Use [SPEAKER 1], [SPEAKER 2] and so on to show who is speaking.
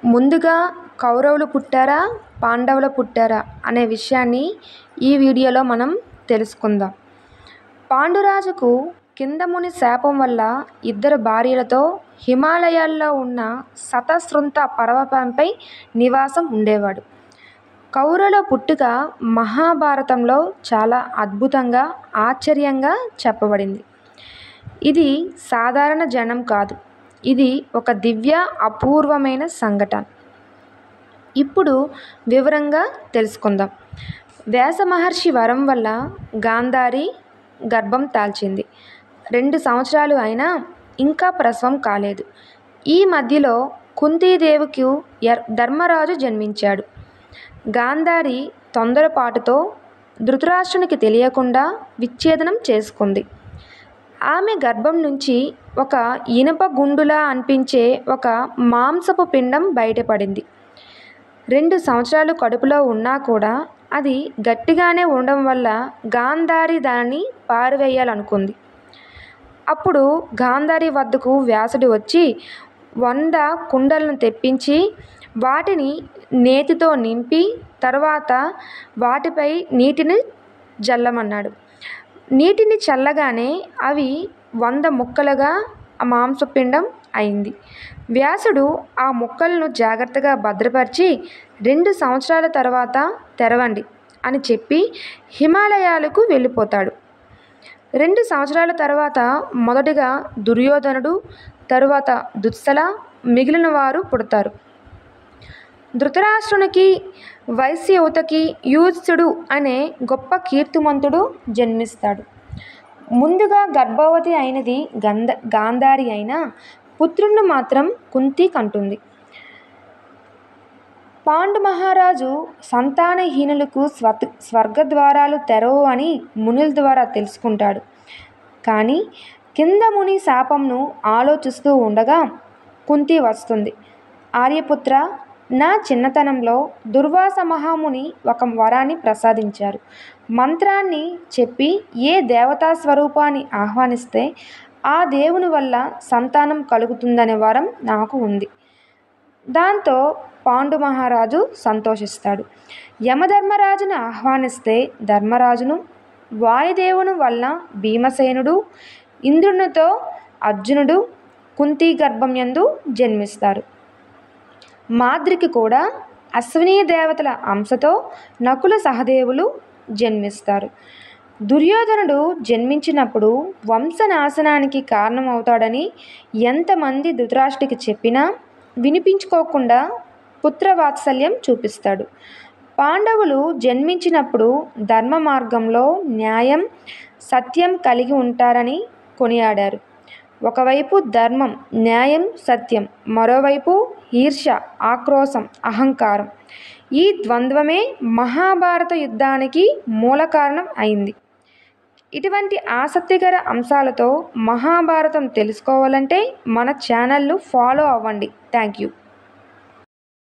[SPEAKER 1] ముందుగా కౌరవులు పుట్టారా, పాండవులు పుట్టారా అనే విషయాన్ని ఈ వీడియోలో మనం తెలుసుకుందాం. పాండురాజుకు కిందముని శాపం వల్ల 2 భార్యలతో హిమాలయాల్లో ఉన్న శతశృంగ పర్వతంపై నివాసం ఉండేవాడు. కౌరవుల పుట్టుక మహాభారతంలో చాలా అద్భుతంగా, ఆశ్చర్యంగా చెప్పబడింది. ఇది సాధారణ జనం కాదు, ఇది ఒక దివ్య అపూర్వమైన సంఘటన. ఇప్పుడు వివరంగా తెలుసుకుందాం. వ్యాస మహర్షి వరం వల్ల గాంధారి గర్భం దాల్చింది. 2 సంవత్సరాలు అయినా ఇంకా ప్రసవం కాలేదు. ఈ మధ్యలో కుంతీదేవికి ధర్మరాజు జన్మించాడు. గాంధారి తొందరపాటుతో ధృతరాష్ట్రునికి తెలియకుండా విచ్ఛేదనం చేసుకుంది. ఆమె గర్భం నుంచి ఒక ఇనుప గుండులా అనిపించే ఒక మాంసపు పిండం బయటపడింది. 2 సంవత్సరాలు కడుపులో ఉన్నా కూడా అది గట్టిగానే ఉండడం వల్ల గాంధారి దానిని పారవేయాలనుకుంది. అప్పుడు గాంధారి వద్దకు వ్యాసుడు వచ్చి 100 కుండలను తెప్పించి వాటిని నేతితో నింపి తర్వాత వాటిపై నీటిని జల్లమన్నాడు. నీటిని చల్లగానే అవి 100 ముక్కలుగా ఆ మాంసపిండం అయింది. వ్యాసుడు ఆ ముక్కలను జాగ్రత్తగా భద్రపరిచి 2 సంవత్సరాల తర్వాత తెరవండి అని చెప్పి హిమాలయాలకు వెళ్ళిపోతాడు. 2 సంవత్సరాల తర్వాత మొదటగా దుర్యోధనుడు, తరువాత దుస్సల, మిగిలిన వారు పుడతారు. ధృతరాష్ట్రునికి వైశ్యయుతకి యూత్సుడు అనే గొప్ప కీర్తిమంతుడు జన్మిస్తాడు. ముందుగా గర్భవతి అయినది గాంధారి అయినా పుత్రుణ్ణి మాత్రం కుంతి కంటుంది. పాండు మహారాజు సంతానహీనులకు స్వర్గద్వారాలు తెరవు అని మునుల ద్వారా తెలుసుకుంటాడు. కానీ కిందముని శాపంను ఆలోచిస్తూ ఉండగా కుంతి వస్తుంది. ఆర్యపుత్ర, నా చిన్నతనంలో దుర్వాస మహాముని ఒక వరాన్ని ప్రసాదించారు. మంత్రాన్ని చెప్పి ఏ దేవతా స్వరూపాన్ని ఆహ్వానిస్తే ఆ దేవుని వల్ల సంతానం కలుగుతుందనే వరం నాకు ఉంది. దాంతో పాండు మహారాజు సంతోషిస్తాడు. యమధర్మరాజును ఆహ్వానిస్తే ధర్మరాజును, వాయుదేవుని వల్ల భీమసేనుడు, ఇంద్రునితో అర్జునుడు కుంతి గర్భం యందు జన్మిస్తారు. మాద్రికి కూడా అశ్విని దేవతల అంశతో నకుల సహదేవులు జన్మిస్తారు. దుర్యోధనుడు జన్మించినప్పుడు వంశనాశనానికి కారణమవుతాడని ఎంతమంది ధృతరాష్ట్రుడికి చెప్పినా వినిపించుకోకుండా పుత్రవాత్సల్యం చూపిస్తాడు. పాండవులు జన్మించినప్పుడు ధర్మ మార్గంలో న్యాయం, సత్యం కలిగి ఉంటారని కొనియాడారు. ఒకవైపు ధర్మం, న్యాయం, సత్యం, మరోవైపు ఈర్ష్య, ఆక్రోశం, అహంకారం. ఈ ద్వంద్వమే మహాభారత యుద్ధానికి మూల కారణం అయింది. ఇటువంటి ఆసక్తికర అంశాలతో మహాభారతం తెలుసుకోవాలంటే మన ఛానల్ను ఫాలో అవ్వండి. Thank you.